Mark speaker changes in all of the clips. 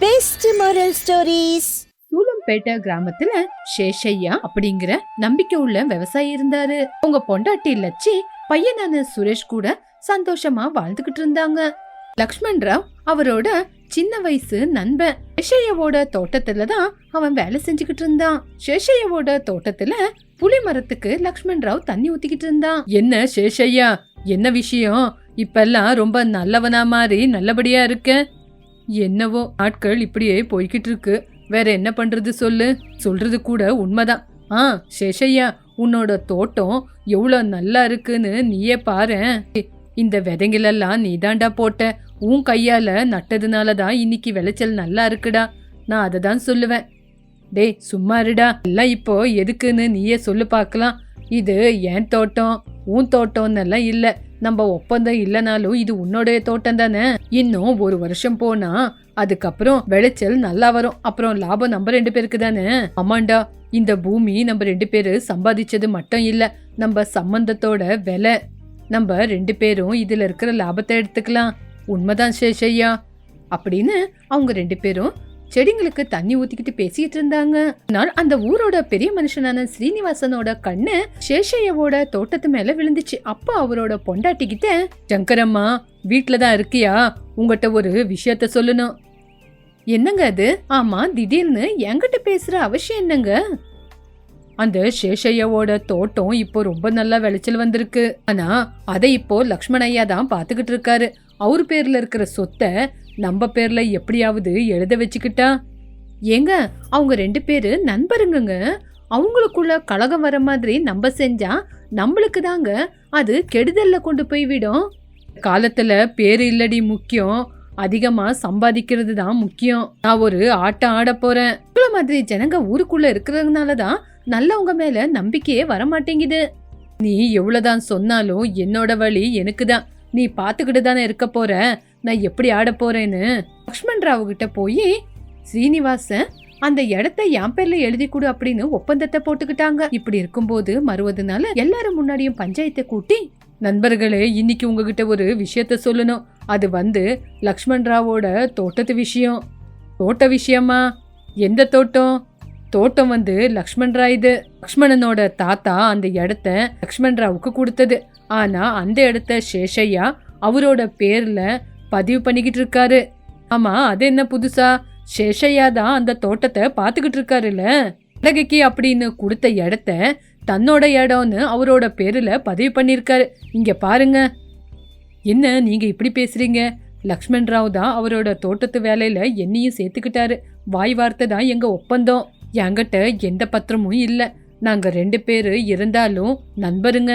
Speaker 1: Best moral stories.
Speaker 2: சூலம்பேட்டை கிராமத்துல சேஷையா அப்படிங்கிற நம்பிக்கை உள்ள விவசாயி இருந்தாரு. உங்க பொண்டாட்டி லட்சி பையனான சுரேஷ் கூட சந்தோஷமா வாழ்ந்துகிட்டு இருந்தாங்க. லக்ஷ்மண் ராவ் அவரோட சின்ன வயசு நண்பன். சேஷையாவோட தோட்டத்துலதான் அவன் வேலை செஞ்சுக்கிட்டு இருந்தான். சேஷையாவோட தோட்டத்துல புளி மரத்துக்கு லக்ஷ்மண் ராவ் தண்ணி ஊத்திக்கிட்டு இருந்தான். என்ன சேஷையா, என்ன விஷயம்? இப்பெல்லாம் ரொம்ப நல்லவனா மாதிரி நல்லபடியா இருக்க? என்னவோ ஆட்கள் இப்படியே போய்கிட்டு இருக்கு. வேற என்ன பண்றது சொல்லு. சொல்றது கூட உண்மைதான். சேஷையா, உன்னோட தோட்டம் எவ்வளவு நல்லா இருக்குன்னு நீயே பாரேன். இந்த விதைங்களெல்லாம் நீதாண்டா போட்ட. உன் கையால நட்டதுனாலதான் இன்னைக்கு விளைச்சல் நல்லா இருக்குடா. நான் அதை தான் சொல்லுவேன். டேய் சும்மா இருடா. எல்லாம் இப்போ எதுக்குன்னு நீயே சொல்லு பாக்கலாம். இது என் தோட்டம் உன் தோட்டம்னு எல்லாம் இல்ல. நம்ம ஒப்பந்தம் இல்லனாலும் இது உன்னோடைய தோட்டம் தானே. இன்னும் ஒரு வருஷம் போனா அதுக்கப்புறம் விளைச்சல் நல்லா வரும். அப்புறம் லாபம் நம்ம 2 பேருக்கு தானே. ஆமாண்டா, இந்த பூமி நம்ம 2 பேரு சம்பாதிச்சது மட்டும் இல்ல, நம்ம சம்பந்தத்தோட விலை. நம்ம 2 பேரும் இதுல இருக்கிற லாபத்தை எடுத்துக்கலாம். உண்மைதான் சேஷையா அப்படின்னு அவங்க 2 பேரும் செடிங்களுக்கு தண்ணி ஊத்திக்கிட்டு பேசிட்டு இருந்தாங்க. அந்த ஊரோட பெரிய மனுஷனான ஸ்ரீனிவாசனோட கண்ணு சேஷையாவோட தோட்டத்து மேல விழுந்துச்சு. அப்ப அவரோட பொண்டாட்டி கிட்ட, சங்கரம்மா வீட்டுலதான் இருக்கியா? உங்ககிட்ட ஒரு விஷயத்த சொல்லணும். என்னங்க அது? ஆமா, திடீர்னு என்கிட்ட பேசுற அவசியம் என்னங்க? அந்த சேஷையாவோட தோட்டம் இப்போ ரொம்ப நல்லா விளைச்சல் வந்திருக்கு. ஆனா அதை இப்போ லக்ஷ்மணையா தான் பாத்துக்கிட்டு இருக்காரு. அவரு பேர்ல இருக்கிற சொத்தை நம்ம பேர்ல எப்படியாவது எழுத வச்சுக்கிட்டா. ஏங்க, அவங்க 2 பேரு நண்பருங்க. அவங்களுக்குள்ள கலகம் வர மாதிரி நம்ம செஞ்சா நம்மளுக்கு தாங்க அது கெடுதல்ல கொண்டு போய் விடும். காலத்துல பேரு இல்லடி முக்கியம், அதிகமா சம்பாதிக்கிறது தான் முக்கியம். நான் ஒரு ஆட்டம் ஆட போறேன். இவ்வளவு மாதிரி ஜனங்க ஊருக்குள்ள இருக்கிறதுனாலதான் நல்லவங்க மேல நம்பிக்கையே வரமாட்டேங்குது. நீ எவ்வளவுதான் சொன்னாலும் என்னோட வழி எனக்குதான். நீ பாத்துக்கிட்டு தானே இருக்க போற. நான் எப்படி ஆட போறேன்னு லக்ஷ்மண் ராவ் கிட்ட போய் ஸ்ரீனிவாசன் அந்த இடத்த என் பேர்ல எழுதி கொடு அப்படின்னு ஒப்பந்தத்தை போட்டுக்கிட்டாங்க. இப்படி இருக்கும்போது மறுவதுனால எல்லாரும் முன்னாடியும் பஞ்சாயத்தை கூட்டி, நண்பர்களே, இன்னைக்கு உங்ககிட்ட ஒரு விஷயத்த சொல்லணும். அது லக்ஷ்மண் ராவோட தோட்டத்து விஷயம். தோட்ட விஷயமா? எந்த தோட்டம்? தோட்டம் லக்ஷ்மண் ராவ். இது லக்ஷ்மணனோட தாத்தா அந்த இடத்த லக்ஷ்மண் ராவுக்கு கொடுத்தது. ஆனா அந்த இடத்த சேஷையா அவரோட பேர்ல பதிவு பண்ணிக்கிட்டு இருக்காரு. ஆமா, அது என்ன புதுசா? சேஷையா தான் அந்த தோட்டத்தை பாத்துக்கிட்டு இருக்காருல்ல. அழகைக்கு அப்படின்னு கொடுத்த இடத்த தன்னோட இடம்னு அவரோட பேர்ல பதிவு பண்ணிருக்காரு. இங்க பாருங்க. என்ன நீங்க இப்படி பேசுறீங்க? லக்ஷ்மண் ராவ் தான் அவரோட தோட்டத்து வேலையில என்னையும் சேர்த்துக்கிட்டாரு. வாய் வார்த்தை தான் எங்க ஒப்பந்தம். என்கிட்ட எந்த பத்திரமும் இல்ல. நாங்க 2 பேரு இருந்தாலும் நண்பருங்க.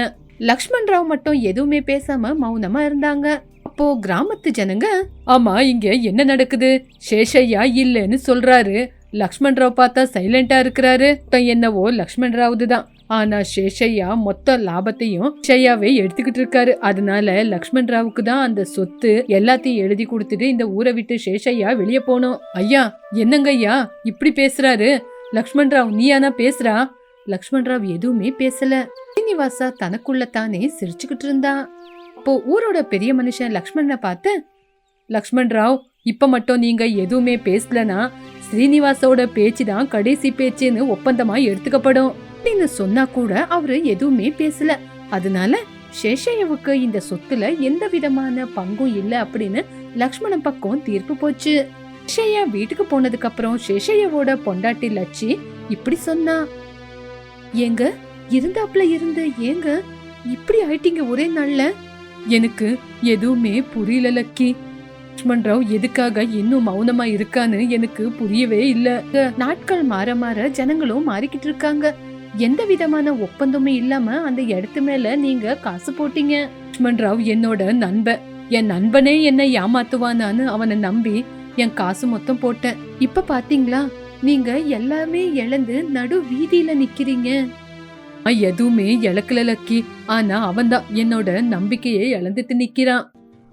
Speaker 2: லக்ஷ்மண் ராவ் மட்டும் எதுவுமே பேசாம மௌனமா இருந்தாங்க. அப்போ கிராமத்து ஜனங்க, ஆமா இங்க என்ன நடக்குது? சேஷையா இல்லன்னு சொல்றாரு. லக்ஷ்மண் ராவ் பார்த்தா சைலண்டா இருக்கிறாரு. என்னவோ லக்ஷ்மண் ராவுது தான். ஆனா சேஷையா மொத்த லாபத்தையும் சேஷையாவே எடுத்துக்கிட்டு இருக்காரு. அதனால லக்ஷ்மண் ராவுக்கு தான் அந்த சொத்து எல்லாத்தையும் எழுதி கொடுத்துட்டு இந்த ஊரை விட்டு சேஷையா வெளியே போனோம். ஐயா, என்னங்க ஐயா இப்படி பேசுறாரு? லக்ஷ்மண் ராவ் நீயானா பேசுறா? லக்ஷ்மண் ராவ் எதுவுமே பேசல. ஸ்ரீனிவாசா தனக்குள்ள தானே சிரிச்சுக்கிட்டு இருந்தா. அப்போ ஊரோட பெரிய மனுஷன் லக்ஷ்மணனை பார்த்து, லக்ஷ்மண் ராவ், இப்ப மட்டும் நீங்க எதுவுமே பேசலனா ஸ்ரீனிவாசோட பேச்சு தான் கடைசி பேச்சுன்னு ஒப்பந்தமா எடுத்துக்கப்படும் அப்படின்னு சொன்னா கூட அவரு எதுவுமே பேசல. அதனால சேஷையாவுக்கு இந்த சொத்துல எந்த விதமான பங்கும் இல்ல அப்படின்னு லக்ஷ்மணன் பக்கம் தீர்ப்பு போச்சு. சேஷையா வீட்டுக்கு போனதுக்கு அப்புறம் சேஷையாவோட பொண்டாட்டி லட்சி இப்படி சொன்னா, ஏங்க இருந்தாப்ல இருந்து ஏங்க இப்படி ஆயிட்டீங்க ஒரே நாள்ல? எனக்கு எதுவுமே புரியல லக்கி. லக்ஷ்மண் ராவ் எதுக்காக இன்னும் மௌனமா இருக்கான்னு எனக்கு புரியவே இல்ல. நாட்கள் மாற மாற ஜனங்களும் மாறிக்கிட்டு இருக்காங்க. எந்த விதமான ஒப்பந்தமே இல்லாம அந்த இடத்து மேல நீங்க காசு போட்டீங்க. லக்ஷ்மண் ராவ் என்னோட நண்பன். என் நண்பனே என்னை ஏமாத்துவானான்னு அவனை நம்பி என் காசு மொத்தம் போட்டேன். இப்ப பாத்தீங்களா, நீங்க எல்லாமே இழந்து நடு வீதியில நிக்கிறீங்க. எதுவுமே இழக்கல லக்கி. ஆனா அவன்தான் என்னோட நம்பிக்கையை இழந்துட்டு நிக்கிறான்.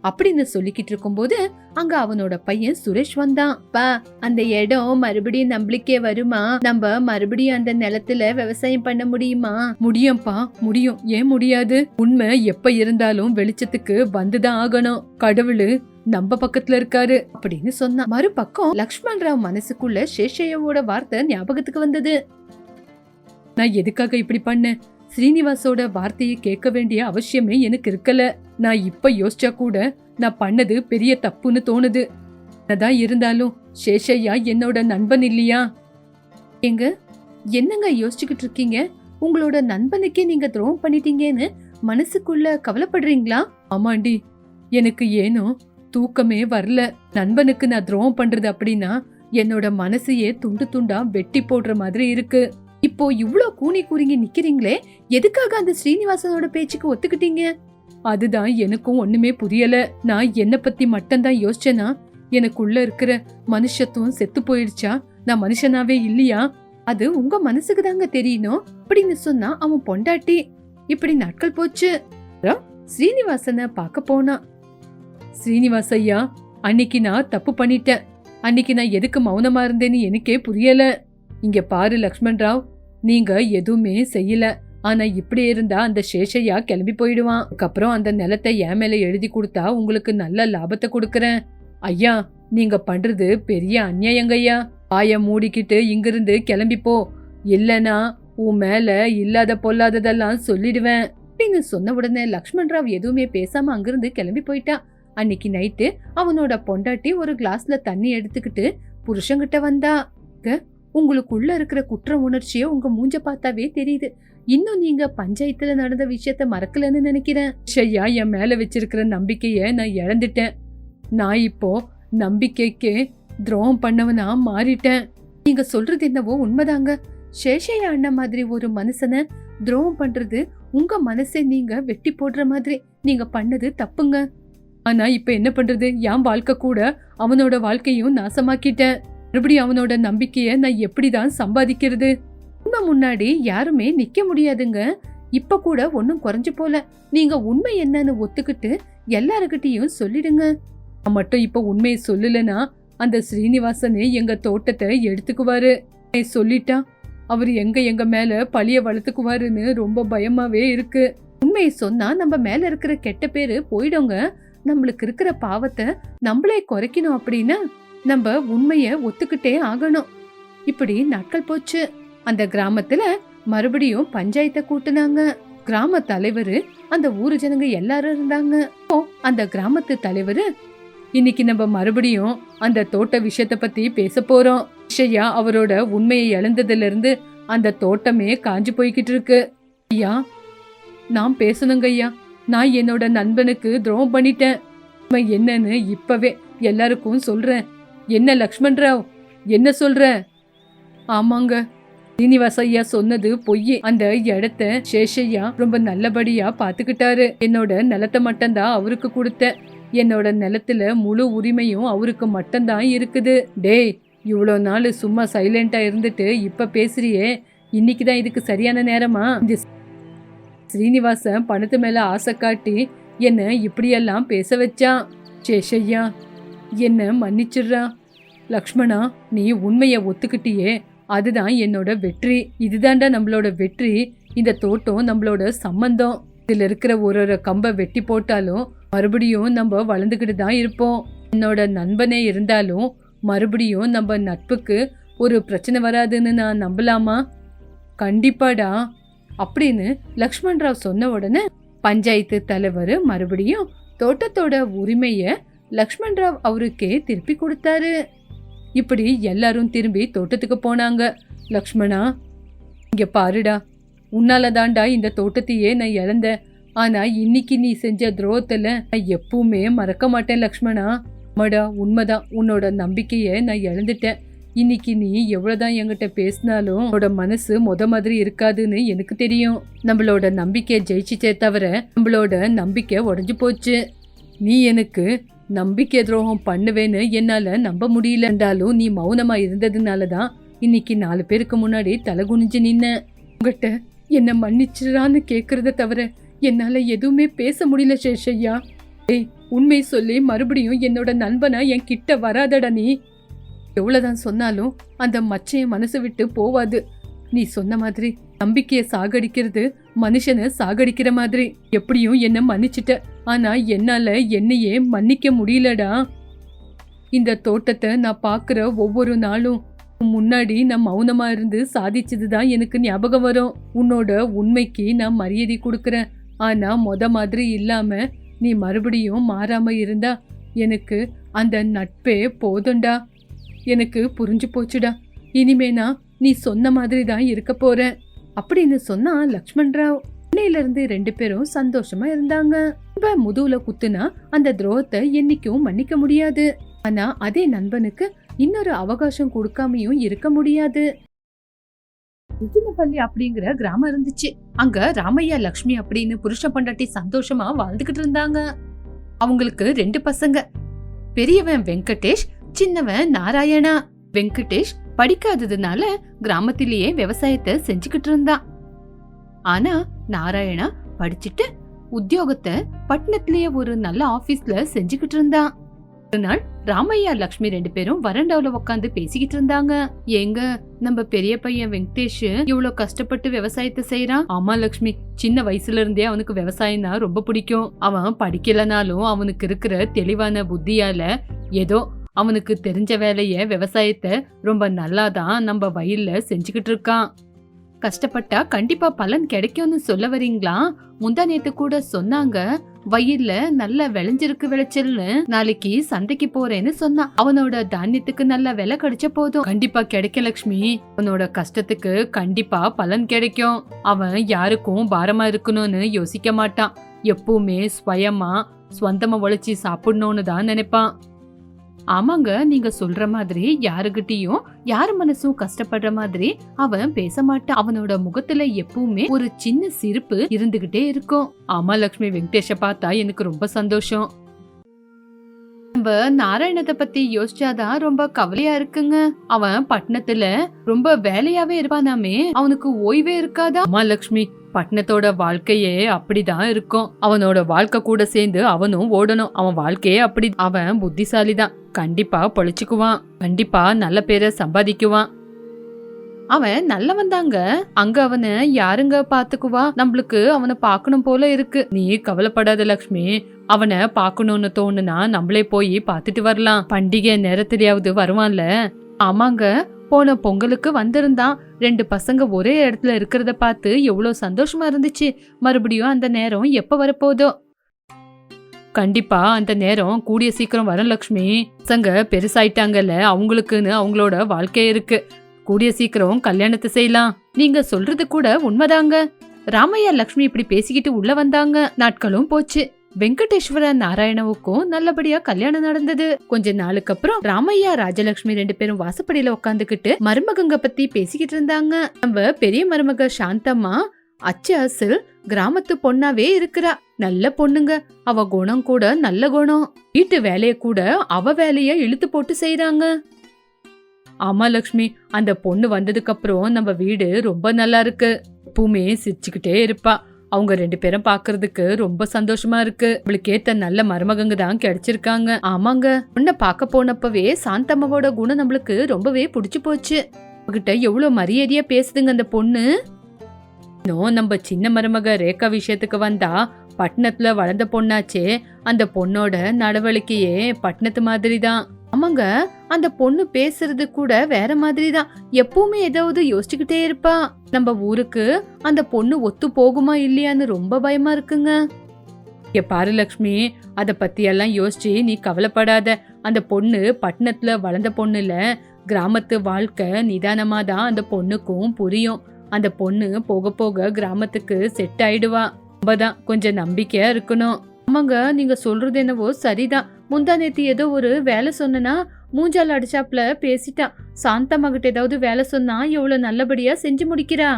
Speaker 2: அப்படின்னு சொல்லிக்கிட்டு இருக்கும்போது அங்க அவனோட பையன் சுரேஷ் வந்தான். பா, அந்த இடம் மறுபடியும் நம்மளுக்கே வருமா? நம்ம மறுபடியும் அந்த நிலத்துல விவசாயம் பண்ண முடியுமா? முடியும்பா, முடியும். ஏன் முடியாது? உண்மை எப்ப இருந்தாலும் வெளிச்சத்துக்கு வந்துதான் ஆகணும். கடவுளு நம்ம பக்கத்துல இருக்காரு அப்படின்னு சொன்னா. மறுபக்கம் லக்ஷ்மண் ராவ் மனசுக்குள்ள சேஷையாவோட வார்த்தை ஞாபகத்துக்கு வந்தது. நான் எதுக்காக இப்படி பண்ணேன்? ஸ்ரீனிவாசோட வார்த்தையை கேட்க வேண்டிய அவசியமே எனக்கு இருக்கல. நான் இப்ப யோசிச்சா கூட நான் பண்ணது பெரிய தப்புன்னு தோணுது. அதான் இருந்தாலும் சேஷையா என்னோட நண்பன் இல்லையா? என்னங்க யோசிச்சுக்கிட்டு இருக்கீங்க? உங்களோட நண்பனுக்கே நீங்க துரோகம் பண்ணிட்டீங்கன்னு மனசுக்குள்ள கவலைப்படுறீங்களா? ஆமாண்டி, எனக்கு ஏனோ தூக்கமே வரல. நண்பனுக்கு நான் துரோகம் பண்றது அப்படின்னா என்னோட மனசையே துண்டு துண்டா வெட்டி போடுற மாதிரி இருக்கு. இப்போ இவ்ளோ கூனி கூறிங்கி நிக்கிறீங்களே, எதுக்காக அந்த ஸ்ரீனிவாசனோட பேச்சுக்கு ஒத்துக்கிட்டீங்க? அதுதான் எனக்கும் ஒண்ணுமே புரியல. நான் என்ன பத்தி மட்டும்தான் யோசிச்சேனா, எனக்குள்ள இருக்கிற மனுஷத்துவம் செத்து போயிடுச்சா? நான் மனுஷனாவே இல்லையா? அது உங்க மனசுக்கு தாங்க தெரியணும் அப்படின்னு சொன்னா அவன் பொண்டாட்டி. இப்படி நாட்கள் போச்சு. ஸ்ரீனிவாசனை பார்க்க போனா. ஸ்ரீனிவாஸ் ஐயா, அன்னைக்கு நான் தப்பு பண்ணிட்டேன். அன்னைக்கு நான் எதுக்கு மௌனமா இருந்தேன்னு எனக்கே புரியல. இங்க பாரு லக்ஷ்மண் ராவ், நீங்க எதுவுமே செய்யல. ஆனா இப்படி இருந்தா அந்த சேஷையா கிளம்பி போயிடுவான். அதுக்கப்புறம் அந்த நிலத்தை என் மேல எழுதி கொடுத்தா உங்களுக்கு நல்ல லாபத்தை கொடுக்கறேன். ஐயா, நீங்க பண்றது பெரிய அநியாயங்க ஐயா. வாய மூடிக்கிட்டு இங்கிருந்து கிளம்பி போ, இல்லனா உன் மேல இல்லாத பொல்லாததெல்லாம் சொல்லிடுவேன் அப்படின்னு சொன்ன உடனே லக்ஷ்மண் ராவ் எதுவுமே பேசாம அங்கிருந்து கிளம்பி போயிட்டா. அன்னைக்கு நைட்டு அவனோட பொண்டாட்டி ஒரு கிளாஸ்ல தண்ணி எடுத்துக்கிட்டு புருஷங்கிட்ட வந்தா. உங்களுக்குள்ள இருக்கிற குற்ற உணர்ச்சிய உங்க மூஞ்ச பார்த்தாவே தெரியுது. இன்னும் நீங்க பஞ்சாயத்துல நடந்த விஷயத்த மறக்கலன்னு நினைக்கிறேன். ஷையா, என் மேல வச்சிருக்கிற நம்பிக்கைய நான் இழந்துட்டேன். நான் இப்போ நம்பிக்கைக்கு துரோகம் பண்ணவனா மாறிட்டேன். நீங்க சொல்றது என்னவோ உண்மைதாங்க. சேஷையா அண்ணன் மாதிரி ஒரு மனுஷனை துரோகம் பண்றது உங்க மனசை நீங்க வெட்டி போடுற மாதிரி. நீங்க பண்ணது தப்புங்க. ஆனா இப்ப என்ன பண்றது? என் வாழ்க்கை கூட அவனோட வாழ்க்கையும் நாசமாக்கிட்டேன். மறுபடியும் அவனோட நம்பிக்கைய நான் எப்படிதான் சம்பாதிக்கிறது? உண்மை முன்னாடி யாருமே நிக்க முடியாதுங்க. இப்ப கூட ஒன்னும் குறைஞ்சு போல. நீங்க உண்மை என்னன்னு ஒத்துக்கிட்டு எல்லாருக்கிட்டையும் சொல்லிடுங்க. நான் மட்டும் இப்ப உண்மையை சொல்லலனா அந்த ஸ்ரீனிவாசனே எங்க தோட்டத்தை எடுத்துக்குவாரு. சொல்லிட்டா அவரு எங்க மேல பழிய வளர்த்துக்குவாருன்னு ரொம்ப பயமாவே இருக்கு. உண்மையை சொன்னா நம்ம மேல இருக்கிற கெட்ட பேரு போயிடுங்க. நம்மளுக்கு இருக்கிற பாவத்தை நம்மளே குறைக்கணும் அப்படின்னா நம்ம உண்மைய ஒத்துக்கிட்டே ஆகணும். இப்படி நாட்கள் போச்சு. அந்த கிராமத்துல மறுபடியும் பஞ்சாயத்தை கூட்டுனாங்க. கிராம தலைவரு, அந்த ஊரு ஜனங்க எல்லாரும் இருந்தாங்க. அந்த கிராமத்து தலைவரு, இன்னைக்கு நம்ம மறுபடியும் அந்த தோட்ட விஷயத்த பத்தி பேச போறோம். ஷையா அவரோட உண்மையை இழந்ததுல இருந்து அந்த தோட்டமே காஞ்சு போய்கிட்டு இருக்கு. ஐயா, நான் பேசணுங்க ஐயா. நான் என்னோட நண்பனுக்கு துரோகம் பண்ணிட்டேன். என்னன்னு இப்பவே எல்லாருக்கும் சொல்றேன். என்ன லக்ஷ்மண் ராவ், என்ன சொல்ற? ஆமாங்க, ஸ்ரீனிவாஸ் ஐயா சொன்னது பொய். அந்த இடத்த சேஷையா ரொம்ப நல்லபடியா பாத்துக்கிட்டாரு. என்னோட நிலத்தை மட்டும்தான் அவருக்கு கொடுத்தேன். என்னோட நிலத்துல முழு உரிமையும் அவருக்கு மட்டும்தான் இருக்குது. டேய், இவ்வளோ நாள் சும்மா சைலண்டா இருந்துட்டு இப்ப பேசுறியே, இன்னைக்குதான் இதுக்கு சரியான நேரமா? இந்த ஸ்ரீனிவாசன் பணத்து மேல ஆசை காட்டி என்ன இப்படியெல்லாம் பேச வச்சான். சேஷையா, என்ன மன்னிச்சிடுறா. லக்ஷ்மணா, நீ உண்மைய ஒத்துக்கிட்டியே, அதுதான் என்னோட வெற்றி. இதுதான்டா நம்மளோட வெற்றி. இந்த தோட்டம் நம்மளோட சம்பந்தம். இதுல இருக்கிற ஒரு கம்பை வெட்டி போட்டாலும் மறுபடியும் நம்ம வளர்ந்துக்கிட்டு தான் இருப்போம். என்னோட நண்பனே இருந்தாலும் மறுபடியும் நம்ம நட்புக்கு ஒரு பிரச்சனை வராதுன்னு நான் நம்பலாமா? கண்டிப்பாடா அப்படின்னு லக்ஷ்மண் ராவ் சொன்ன உடனே பஞ்சாயத்து தலைவர் மறுபடியும் தோட்டத்தோட உரிமைய லக்ஷ்மண் ராவ் அவருக்கே திருப்பி கொடுத்தாரு. இப்படி எல்லாரும் திரும்பி தோட்டத்துக்கு போனாங்க. லக்ஷ்மணா, இங்க பாருடா, உன்னாலதான்டா இந்த தோட்டத்தையே நான் இழந்தேன். ஆனா இன்னைக்கு நீ செஞ்ச துரோகத்துல நான் எப்பவுமே மறக்க மாட்டேன் லக்ஷ்மணா. ஆமாடா, உண்மைதான். உன்னோட நம்பிக்கைய நான் இழந்துட்டேன். இன்னைக்கு நீ எவ்வளவுதான் என்கிட்ட பேசினாலும் உன்னோட மனசு மாதிரி இருக்காதுன்னு எனக்கு தெரியும். நம்மளோட நம்பிக்கையை ஜெயிச்சுச்சே தவிர நம்மளோட நம்பிக்கை உடைஞ்சு போச்சு. நீ எனக்கு நம்பிக்கை துரோகம் பண்ணுவேன்னு என்னால நம்ப முடியல. இருந்தாலும் நீ மௌனமா இருந்ததுனாலதான் இன்னைக்கு 4 பேருக்கு முன்னாடி தலை குனிஞ்சு நின்ன. உங்ககிட்ட என்ன மன்னிச்சிடான்னு கேக்குறத தவிர என்னால எதுவுமே பேச முடியல சேஷையா. உண்மை சொல்லி மறுபடியும் என்னோட நண்பனா என் கிட்ட வராதடா. நீ எவ்வளவுதான் சொன்னாலும் அந்த மச்சைய மனசு விட்டு போவாது. நீ சொன்ன மாதிரி நம்பிக்கைய சாகடிக்கிறது மனுஷனை சாகடிக்கிற மாதிரி. எப்படியும் என்ன மன்னிச்சிட்ட, ஆனா என்னால என்னையே மன்னிக்க முடியலடா. இந்த தோட்டத்தை நான் பாக்குற ஒவ்வொரு நாளும் முன்னாடி நான் மௌனமா இருந்து சாதிச்சதுதான் எனக்கு ஞாபகம் வரும். உன்னோட உண்மைக்கு நான் மரியாதை கொடுக்கறேன். ஆனா மாதிரி இல்லாம நீ மறுபடியும் மாறாம இருந்தா எனக்கு அந்த நட்பே போதும்டா. எனக்கு புரிஞ்சு போச்சுடா. இனிமே நான் நீ சொன்ன மாதிரி தான் இருக்க போறேன் அப்படின்னு சொன்னா லக்ஷ்மண் ராவ். இன்னையில இருந்து 2 பேரும் சந்தோஷமா இருந்தாங்க. முதுகுல குத்துனா அந்த துரோகத்தை என்னைக்கும் மன்னிக்க முடியாது. ஆனா அதே நண்பனுக்கு இன்னொரு அவகாசம் கொடுக்காமையும் இருக்க முடியாது. பள்ளி அப்படிங்கிற கிராமம் இருந்துச்சு. அங்க ராமையா லக்ஷ்மி அப்படின்னு புருஷ பொண்டாட்டி சந்தோஷமா வாழ்ந்துகிட்டு இருந்தாங்க. அவங்களுக்கு 2 பசங்க. பெரியவன் வெங்கடேஷ், சின்னவன் நாராயணா. வெங்கடேஷ் படிக்காததுனால கிராமத்திலேயே விவசாயத்தை செஞ்சுக்கிட்டு இருந்தான். ஆனா நாராயணா படிச்சுட்டு உத்தியோகத்தை பட்டணத்திலேயே ஒரு நல்ல ஆபீஸ்ல செஞ்சுக்கிட்டு இருந்தான். ஒரு நாள் ராமையா லக்ஷ்மி 2 பேரும் வராண்டாவுல உட்காந்து பேசிக்கிட்டு இருந்தாங்க. எங்க நம்ம பெரிய பையன் வெங்கடேஷ் இவ்வளவு கஷ்டப்பட்டு விவசாயத்தை செய்யறான். ஆமா லக்ஷ்மி, சின்ன வயசுல இருந்தே அவனுக்கு விவசாயம்னா ரொம்ப பிடிக்கும். அவன் படிக்கலனாலும் அவனுக்கு இருக்கிற தெளிவான புத்தியால ஏதோ அவனுக்கு தெரிஞ்ச வேலைய விவசாயத்தை ரொம்ப நல்லாதான் நம்ம வயல்ல செஞ்சுக்கிட்டு இருக்கான். கஷ்டப்பட்டா கண்டிப்பா பலன் கிடைக்கும்னு சொல்ல வரீங்களா? முந்தா நேத்து கூட சொன்னாங்க வயல்ல நல்ல விளைஞ்சிருக்கு விளைச்சல்னு. நாளைக்கு சந்தைக்கு போறேன்னு சொன்னான். அவனோட தானியத்துக்கு நல்ல விலை கிடைச்ச போதும். கண்டிப்பா கிடைக்கும் லட்சுமி. அவனோட கஷ்டத்துக்கு கண்டிப்பா பலன் கிடைக்கும். அவன் யாருக்கும் பாரமா இருக்கணும்னு யோசிக்க மாட்டான். எப்பவுமே ஸ்வயமா சொந்தமா உழைச்சி சாப்பிடணும்னு தான் நினைப்பான். ஆமாங்க, நீங்க சொல்ற மாதிரி யாருகிட்டயும் யாரு மனசும் கஷ்டப்படுற மாதிரி அவன் பேச மாட்டான். அவனோட முகத்துல எப்பவுமே ஒரு சின்ன சிரிப்பு இருந்துகிட்டே இருக்கும். ஆமா லட்சுமி, வெங்கடேஷ பார்த்தா எனக்கு ரொம்ப சந்தோஷம். நம்ம நாராயணத்தை பத்தி யோசிச்சாதான் ரொம்ப கவலையா இருக்குங்க. அவன் பட்டணத்துல ரொம்ப வேலையாவே இருப்பானாமே, அவனுக்கு ஓய்வே இருக்காதா? ஆமா லட்சுமி, பட்டணத்தோட வாழ்க்கையே அப்படிதான் இருக்கும். அவனோட வாழ்க்கை கூட சேர்ந்து அவனும் ஓடணும். அவன் வாழ்க்கையே அப்படி. அவன் புத்திசாலிதான். கண்டிப்பா பொழைச்சுக்குவான். கண்டிப்பா நல்ல பேரை சம்பாதிக்குவான். அவன் நல்லவன் தாங்க. அங்க அவனை யாருங்க பாத்துக்குவா? நம்மளுக்கு அவனை பாக்கணும் போல இருக்கு. நீ கவலைப்படாத லட்சுமி. அவனை பாக்கணும்னு தோணுனா நம்மளே போய் பாத்துட்டு வரலாம். பண்டிகை நேரத்திலேயாவது வருவான்ல. ஆமாங்க, போன பொங்கலுக்கு வந்திருந்தான். 2 பசங்க ஒரே இடத்துல இருக்கிறத பார்த்து எவ்வளவு சந்தோஷமா இருந்துச்சு. மறுபடியும் அந்த நேரம் எப்ப வரப்போதோ. கண்டிப்பா அந்த நேரம் கூடிய சீக்கிரம் வரும் லட்சுமி. பசங்க பெருசாயிட்டாங்கல்ல, அவங்களுக்குன்னு அவங்களோட வாழ்க்கை இருக்கு. கூடிய சீக்கிரம் கல்யாணத்தை செய்யலாம். நீங்க சொல்றது கூட உண்மைதாங்க. ராமையா லட்சுமி இப்படி பேசிக்கிட்டு உள்ள வந்தாங்க. நாட்களும் போச்சு. வெங்கடேஸ்வர நாராயணவுக்கும் நல்லபடியா கல்யாணம் நடந்தது. கொஞ்ச நாளுக்கு அப்புறம் ராமையா ராஜலட்சுமி 2 பேரும் வாசப்படியில உட்காந்துக்கிட்டு மருமகங்க பத்தி பேசிக்கிட்டு இருந்தாங்க. நம்ம பெரிய மருமக சாந்தம்மா அச்சு அசல் கிராமத்து பொண்ணாவே இருக்கிறா. நல்ல பொண்ணுங்க. அவ குணம் கூட நல்ல குணம். வீட்டு வேலைய கூட அவ வேலைய இழுத்து போட்டு செய்யறாங்க. ஆமா லட்சுமி, அந்த பொண்ணு வந்ததுக்கு அப்புறம் நம்ம வீடு ரொம்ப நல்லா இருக்கு. எப்பவுமே சிரிச்சுக்கிட்டே இருப்பா. அவங்க 2 பேரும் பாக்குறதுக்கு ரொம்ப சந்தோஷமா இருக்கு. அவளுக்கு ஏத்த நல்ல மருமகங்க தான் கிடைச்சிருக்காங்க. ஆமாங்க, உன்னை பார்க்க போனப்பவே சாந்தம்மாவோட குணம் நம்மளுக்கு ரொம்பவே பிடிச்சு போச்சு. அவகிட்ட எவ்வளவு மரியாதையா பேசுதுங்க அந்த பொண்ணு. இன்னும் நம்ம சின்ன மருமக ரேகா விஷயத்துக்கு வந்தா, பட்டணத்துல வளர்ந்த பொண்ணாச்சே, அந்த பொண்ணோட நடவடிக்கையே பட்டணத்து மாதிரி தான். ஆமாங்க, அந்த பொண்ணு பேசுறது கூட வேற மாதிரி தான். எப்பவுமே ஏதாவது யோசிச்சுக்கிட்டே இருப்பா. நம்ம ஊருக்கு அந்த பொண்ணு ஒத்து போகுமா இல்லையான்னு ரொம்ப பயமா இருக்குங்க. பாரு லட்சுமி, அத பத்தி எல்லாம் யோசிச்சு நீ கவலைப்படாத. அந்த பொண்ணு பட்டணத்துல வளர்ந்த பொண்ணு இல்ல. கிராமத்து வாழ்க்கை நிதானமா தான் அந்த பொண்ணுக்கும் புரியும். அந்த பொண்ணு போக போக கிராமத்துக்கு செட் ஆயிடுவா. ரொம்பதான் கொஞ்சம் நம்பிக்கையா இருக்கணும். ஆமாங்க, நீங்க சொல்றது என்னவோ சரிதான். முந்தா நேத்து ஏதோ ஒரு வேலை சொன்னா மூஞ்சால அடிச்சாப்ல பேசிட்டான். சாந்தம்மா கிட்ட ஏதாவது வேலை சொன்னா எவ்வளவு நல்லபடியா செஞ்சு முடிக்கிறா.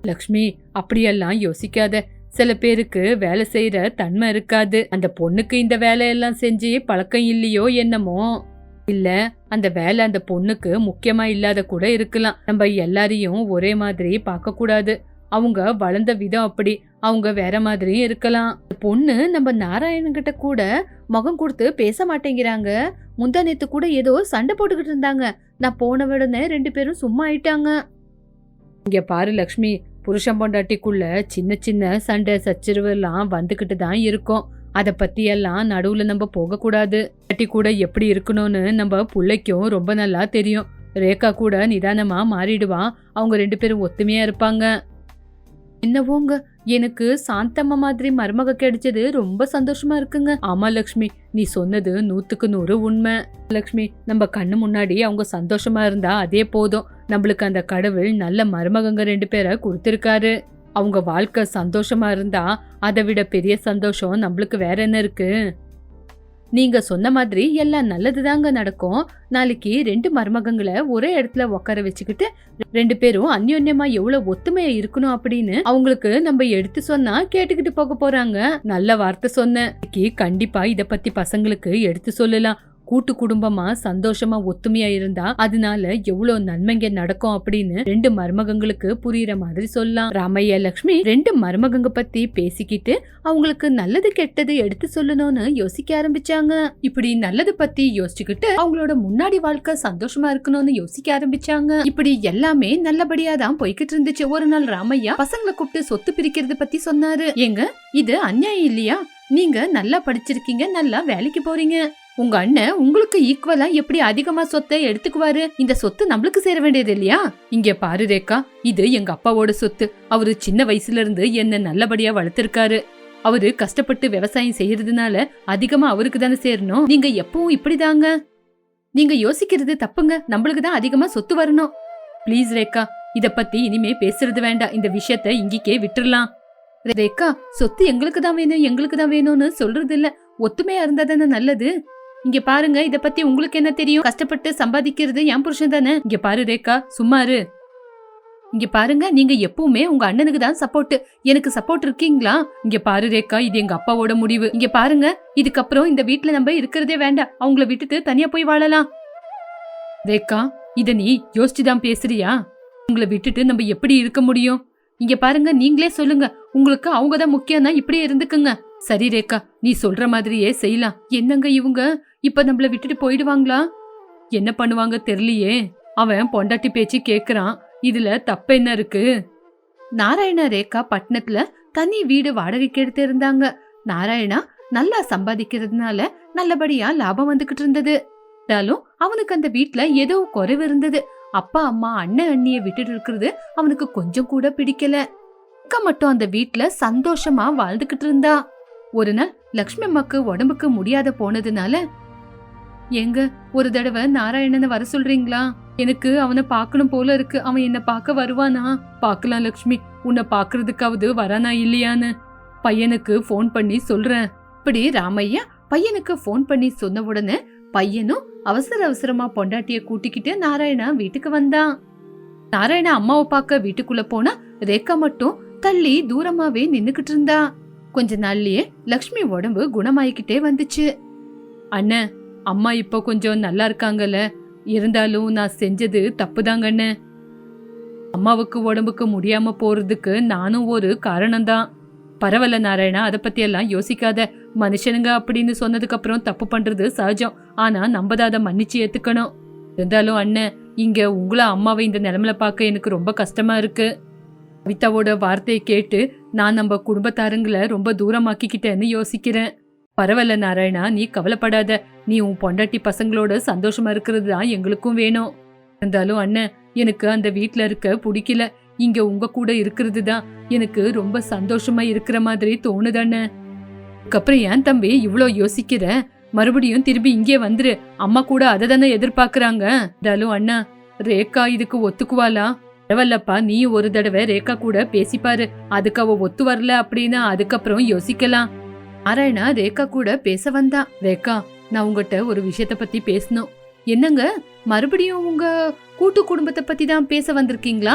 Speaker 2: லக்ஷ்மி, அப்படியெல்லாம் யோசிக்காத. சில பேருக்கு வேலை செய்யற தன்மை இருக்காது. அந்த பொண்ணுக்கு இந்த வேலையெல்லாம் செஞ்சு பழக்கம் இல்லையோ என்னமோ. இல்ல, அந்த வேலை அந்த பொண்ணுக்கு முக்கியமா இல்லாத கூட இருக்கலாம். நம்ம எல்லாரையும் ஒரே மாதிரி பார்க்க கூடாது. அவங்க வளர்ந்த விதம் அப்படி, அவங்க வேற மாதிரியும் இருக்கலாம். பொண்ணு நம்ம நாராயணன் கிட்ட கூட முகம் கொடுத்து பேச மாட்டேங்கிறாங்க. முந்தா நேத்து கூட ஏதோ சண்டை போட்டுக்கிட்டு இருந்தாங்க. நான் போன உடனே 2 பேரும் சும்மா ஆயிட்டாங்க. இங்க பாரு லக்ஷ்மி, புருஷன் பொண்டாட்டிக்குள்ள சின்ன சின்ன சண்டை சச்சரவு எல்லாம் வந்துகிட்டு தான் இருக்கும். அத பத்தி எல்லாம் நடுவுல நம்ம போக கூடாது. பொண்டாட்டி கூட எப்படி இருக்கணும்னு நம்ம புள்ளைக்கும் ரொம்ப நல்லா தெரியும். ரேகா கூட நிதானமா மாறிடுவா. அவங்க 2 பேரும் ஒத்துமையா இருப்பாங்க. என்னவோங்க, எனக்கு சாந்தம்மா மாதிரி மருமக கிடைச்சது ரொம்ப சந்தோஷமா இருக்குங்க. ஆமா லக்ஷ்மி, நீ சொன்னது 100க்கு 100 உண்மை. லக்ஷ்மி, நம்ம கண்ணு முன்னாடி அவங்க சந்தோஷமா இருந்தா அதே போதும். நம்மளுக்கு அந்த கடவுள் நல்ல மருமகங்க 2 பேரை கொடுத்திருக்காரு. அவங்க வாழ்க்கை சந்தோஷமா இருந்தா அதை விட பெரிய சந்தோஷம் நம்மளுக்கு வேற என்ன இருக்கு? நீங்க சொன்ன மாதிரி எல்லாம் நல்லதுதாங்க நடக்கும். நாளைக்கு 2 மருமகங்களை ஒரே இடத்துல உட்கார வச்சுக்கிட்டு 2 பேரும் அந்யோன்யமா எவ்வளவு ஒத்துமையா இருக்கணும் அப்படின்னு அவங்களுக்கு நம்ம எடுத்து சொன்னா கேட்டுக்கிட்டு போக போறாங்க. நல்ல வார்த்தை சொன்ன. கண்டிப்பா இத பத்தி பசங்களுக்கு எடுத்து சொல்லலாம். கூட்டு குடும்பமா சந்தோஷமா ஒத்துமையா இருந்தா அதனால எவ்வளவு நன்மைங்க நடக்கும் அப்படின்னு 2 மருமகங்களுக்கு புரியுற மாதிரி சொல்லலாம். ராமையா லக்ஷ்மி 2 மருமகங்க பத்தி பேசிக்கிட்டு அவங்களுக்கு நல்லது கெட்டது எடுத்து சொல்லணும்னு யோசிக்க ஆரம்பிச்சாங்க. இப்படி நல்லது பத்தி யோசிச்சுக்கிட்டு அவங்களோட முன்னாடி வாழ்க்கை சந்தோஷமா இருக்கணும்னு யோசிக்க ஆரம்பிச்சாங்க. இப்படி எல்லாமே நல்லபடியா தான் போய்கிட்டு இருந்துச்சு. ஒரு நாள் ராமையா பசங்களை கூப்பிட்டு சொத்து பிரிக்கிறது பத்தி சொன்னாரு. ஏங்க, இது அநியாயம் இல்லையா? நீங்க நல்லா படிச்சிருக்கீங்க, நல்லா வேலைக்கு போறீங்க. உங்க அண்ணன் உங்களுக்கு ஈக்குவலா எப்படி அதிகமா சொத்தை எடுத்துக்குவாரு? இந்த சொத்து நம்மளுக்கு சேர வேண்டியது இல்லையா? இங்க பாரு ரேகா, இது எங்க அப்பாவோட சொத்து. அவரு சின்ன வயசுல இருந்து என்ன நல்லபடியா வளர்த்திருக்காரு. அவரு கஷ்டப்பட்டு விவசாயம் செய்யறதுனால அதிகமா அவருக்கு தானே சேரணும். நீங்க எப்பவும் இப்படிதாங்க. நீங்க யோசிக்கிறது தப்புங்க. நம்மளுக்கு தான் அதிகமா சொத்து வரணும். பிளீஸ் ரேகா, இத பத்தி இனிமே பேசுறது வேண்டாம். இந்த விஷயத்த இங்கிக்கே விட்டுறலாம். ரேகா, சொத்து எங்களுக்கு தான் வேணும், எங்களுக்கு தான் வேணும்னு சொல்றது இல்ல. ஒத்துமையா இருந்தா தானே நல்லது. இங்க பாருங்க, இத பத்தி உங்களுக்கு என்ன தெரியும்? கஷ்டப்பட்டு சம்பாதிக்கிறது என் புருஷன் தானே. இங்க பாரு ரேகா, சும்மாரு. இங்க பாருங்க, நீங்க எப்பவுமே உங்க அண்ணனுக்கு தான் சப்போர்ட். எனக்கு சப்போர்ட் இருக்கீங்களா? இங்க பாரு ரேகா, இது எங்க அப்பாவோட முடிவு. இங்க பாருங்க, இதுக்கப்புறம் இந்த வீட்டுல நம்ம இருக்கிறதே வேண்டாம். அவங்கள விட்டுட்டு தனியா போய் வாழலாம். ரேகா, இத நீ யோசிச்சுதான் பேசுறியா? உங்களை விட்டுட்டு நம்ம எப்படி இருக்க முடியும்? இங்க பாருங்க, நீங்களே சொல்லுங்க. உங்களுக்கு அவங்கதான் முக்கியம்னா இப்படியே இருந்துக்குங்க. சரி ரேகா, நீ சொல்ற மாதிரியே செய்யலாம். என்னங்க இவங்க இப்ப நம்மள விட்டுட்டு போயிடுவாங்களா? என்ன பண்ணுவாங்க தெரியலையே. அவன் பொண்டாட்டி பேச்சு கேக்குறான். இதுல தப்பு என்ன இருக்கு? நாராயண ரேகா பட்டணத்துல தனி வீடு வாடகைக்கு எடுத்து இருந்தாங்க. நாராயணா நல்லா சம்பாதிக்கிறதுனால நல்லபடியா லாபம் வந்துகிட்டு இருந்தது. அவனுக்கு அந்த வீட்டுல ஏதோ குறைவு இருந்தது. அப்பா அம்மா அண்ணன் அண்ணிய விட்டுட்டு இருக்கிறது அவனுக்கு கொஞ்சம் கூட பிடிக்கல. மட்டும் அந்த வீட்டுல சந்தோஷமா வாழ்ந்துகிட்டு இருந்தா. ஒரு நாள் லக்ஷ்மி அம்மாக்கு உடம்புக்கு முடியாத போனதுனால, எங்க ஒரு தடவை நாராயணனை வர சொல்றீங்களா? எனக்கு அவனை பாக்கணும் போல இருக்கு. அவன் என்ன பாக்க வருவானா? பாக்கலாம் லக்ஷ்மி, உன்னை பாக்குறதுக்காவது வரானா இல்லையான்னு பையனுக்கு போன் பண்ணி சொல்றேன். இப்படி ராமையா பையனுக்கு போன் பண்ணி சொன்ன உடனே பையனும் அவசர அவசரமா பொண்டாட்டிய கூட்டிக்கிட்டு நாராயணா வீட்டுக்கு வந்தான். நாராயணா அம்மாவை பார்க்க வீட்டுக்குள்ள போனா ரேகா மட்டும் தள்ளி தூரமாவே நின்னுகிட்டு இருந்தா. கொஞ்ச நாள்லயே லக்ஷ்மி உடம்பு குணமாயிக்கிட்டே வந்துச்சு. அண்ணன், அம்மா இப்ப கொஞ்சம் நல்லா இருக்காங்கல்ல. இருந்தாலும் நான் செஞ்சது தப்புதாங்க அண்ணன். அம்மாவுக்கு உடம்புக்கு முடியாம போறதுக்கு நானும் ஒரு காரணம்தான். பரவாயில்ல நாராயணா, அத பத்தி எல்லாம் யோசிக்காத. மனுஷனுங்க அப்படின்னு சொன்னதுக்கு அப்புறம் தப்பு பண்றது சகஜம். ஆனா நம்ம தான் அதை மன்னிச்சு ஏத்துக்கணும். இருந்தாலும் அண்ணன், இங்க உங்கள அம்மாவை இந்த நிலைமையில பார்க்க எனக்கு ரொம்ப கஷ்டமா இருக்கு. கவிதாவோட வார்த்தையை கேட்டு நான் நம்ம குடும்பத்தாருங்களை ரொம்ப தூரமாக்கிக்கிட்டேன்னு யோசிக்கிறேன். பரவாயில்ல நாராயணா, நீ கவலைப்படாத. நீ உன் பொண்டாட்டி பசங்களோட சந்தோஷமா இருக்கிறது தான் எங்களுக்கும் வேணும். இருந்தாலும் அண்ணன், எனக்கு அந்த வீட்டுல இருக்க பிடிக்கல. இங்க உங்க கூட இருக்கிறது தான் எனக்கு ரொம்ப சந்தோஷமா இருக்கிற மாதிரி தோணுது அண்ணன். அதுக்கப்புறம் ஏன் தம்பி இவ்வளோ யோசிக்கிற? மறுபடியும் திரும்பி இங்கே வந்துரு. அம்மா கூட அதை தானே எதிர்பார்க்கறாங்க. இருந்தாலும் அண்ணா, ரேகா இதுக்கு ஒத்துக்குவாளா? பரவாயில்லப்பா, நீ ஒரு தடவை ரேகா கூட பேசிப்பாரு. அதுக்கு அவ ஒத்து வரல அப்படின்னா அதுக்கப்புறம் யோசிக்கலாம். நாராயணா ரேகா கூட பேச வந்தா. ரேகா, நான் உங்ககிட்ட ஒரு விஷயத்த பத்தி பேசணும். என்னங்க, மறுபடியும் உங்க கூட்டு குடும்பத்தை பத்தி தான் பேச வந்திருக்கீங்களா?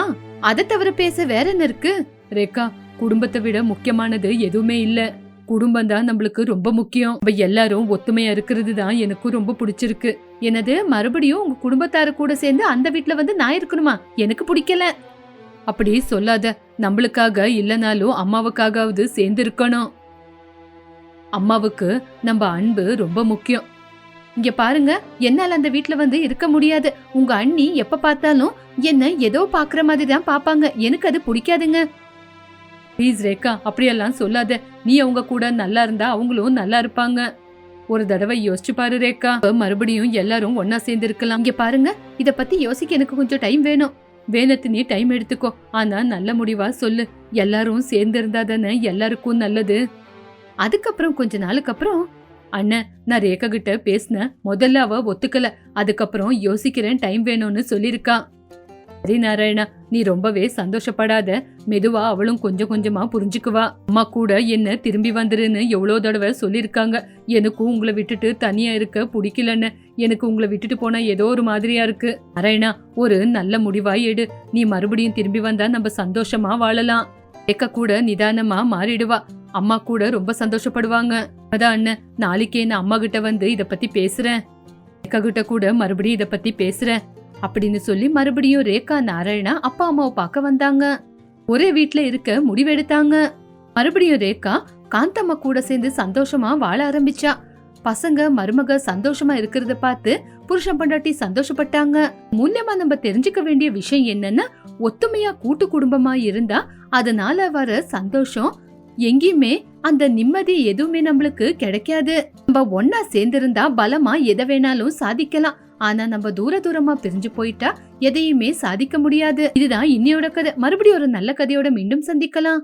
Speaker 2: அதை தவிர பேச வேற என்ன இருக்கு? ரேகா, குடும்பத்தை விட முக்கியமானது எதுவுமே இல்ல. குடும்பம் தான் நம்மளுக்கு ரொம்ப முக்கியம். நம்ம எல்லாரும் ஒத்துமையா இருக்கிறது தான் எனக்கும் ரொம்ப பிடிச்சிருக்கு. எனது மறுபடியும் உங்க குடும்பத்தார கூட சேர்ந்து அந்த வீட்டுல வந்து நான் இருக்கணுமா? எனக்கு பிடிக்கல. அப்படி சொல்லாத. நம்மளுக்காக இல்லனாலும் அம்மாவுக்காகவது சேர்ந்து இருக்கணும். அம்மாவுக்கு நம்ம அன்பு ரொம்ப முக்கியம். இங்க பாருங்க, என்னால அந்த வீட்ல வந்து இருக்க முடியாது. உங்க அண்ணி எப்ப பார்த்தாலும் என்ன ஏதோ பாக்குற மாதிரி தான் பாப்பாங்க. எனக்கு அது பிடிக்காதுங்க. ப்ளீஸ் ரேகா, அப்படியெல்லாம் சொல்லாத. நீ அவங்க கூட நல்லா இருந்தா அவங்களும் நல்லா இருப்பாங்க. ஒரு தடவை யோசிச்சு பாரு ரேகா. மறுபடியும் எல்லாரும் ஒன்னா சேர்ந்து இருக்கலாம். இங்க பாருங்க, இத பத்தி யோசிக்க எனக்கு கொஞ்சம் டைம் வேணும். வேணத்து நீ டைம் எடுத்துக்கோ. ஆனா நல்ல முடிவா சொல்லு. எல்லாரும் சேர்ந்து இருந்தா தானே எல்லாருக்கும் நல்லது. அதுக்கப்புறம் கொஞ்ச நாளுக்கு அப்புறம், அண்ணன், நான் ரேகா கிட்ட பேசின. முதல்ல அவ ஒத்துக்கல. அதுக்கப்புறம் யோசிக்கிறேன், டைம் வேணும்னு சொல்லிருக்கா. சரி நாராயணா, நீ ரொம்பவே சந்தோஷப்படாத. மெதுவா அவளும் கொஞ்சம் கொஞ்சமா புரிஞ்சுக்குவா. அம்மா கூட என்ன திரும்பி வந்துருன்னு எவ்வளவு தடவை சொல்லிருக்காங்க. எனக்கும் உங்களை விட்டுட்டு தனியா இருக்க பிடிக்கலன்னு. எனக்கு உங்களை விட்டுட்டு போனா ஏதோ ஒரு மாதிரியா இருக்கு. நாராயணா, ஒரு நல்ல முடிவா எடு. நீ மறுபடியும் திரும்பி வந்தா நம்ம சந்தோஷமா வாழலாம். ரேகா கூட நிதானமா மாறிடுவா. அம்மா கூட ரொம்ப சந்தோஷப்படுவாங்க. அதான் அண்ணன், நாளைக்கே நான் அம்மா கிட்ட வந்து இத பத்தி பேசுறேன். ரேகா கிட்ட கூட மறுபடியும் இத பத்தி பேசுறேன் அப்படின்னு சொல்லி மறுபடியும் ரேகா நாராயணா அப்பா அம்மாவை பார்க்க வந்தாங்க. ஒரே வீட்ல இருக்க முடிவெடுத்தாங்க. மறுபடியும் ரேகா காந்தம்மா கூட சேர்ந்து சந்தோஷமா வாழ ஆரம்பிச்சா. பசங்க மருமக சந்தோஷமா இருக்கிறத பார்த்து புருஷன் பொண்டாட்டி சந்தோஷப்பட்டாங்க. மூலமா நம்ம தெரிஞ்சுக்க வேண்டிய விஷயம் என்னன்னா, ஒத்துமையா கூட்டு குடும்பமா இருந்தா அதனால வர சந்தோஷம் எங்கேயுமே அந்த நிம்மதி எதுவுமே நம்மளுக்கு கிடைக்காது. நம்ம ஒன்னா சேர்ந்திருந்தா பலமா எதை வேணாலும் சாதிக்கலாம். ஆனா நம்ம தூரமா பிரிஞ்சு போயிட்டா எதையுமே சாதிக்க முடியாது. இதுதான் இன்னையோட கதை. மறுபடியும் ஒரு நல்ல கதையோட மீண்டும் சந்திக்கலாம்.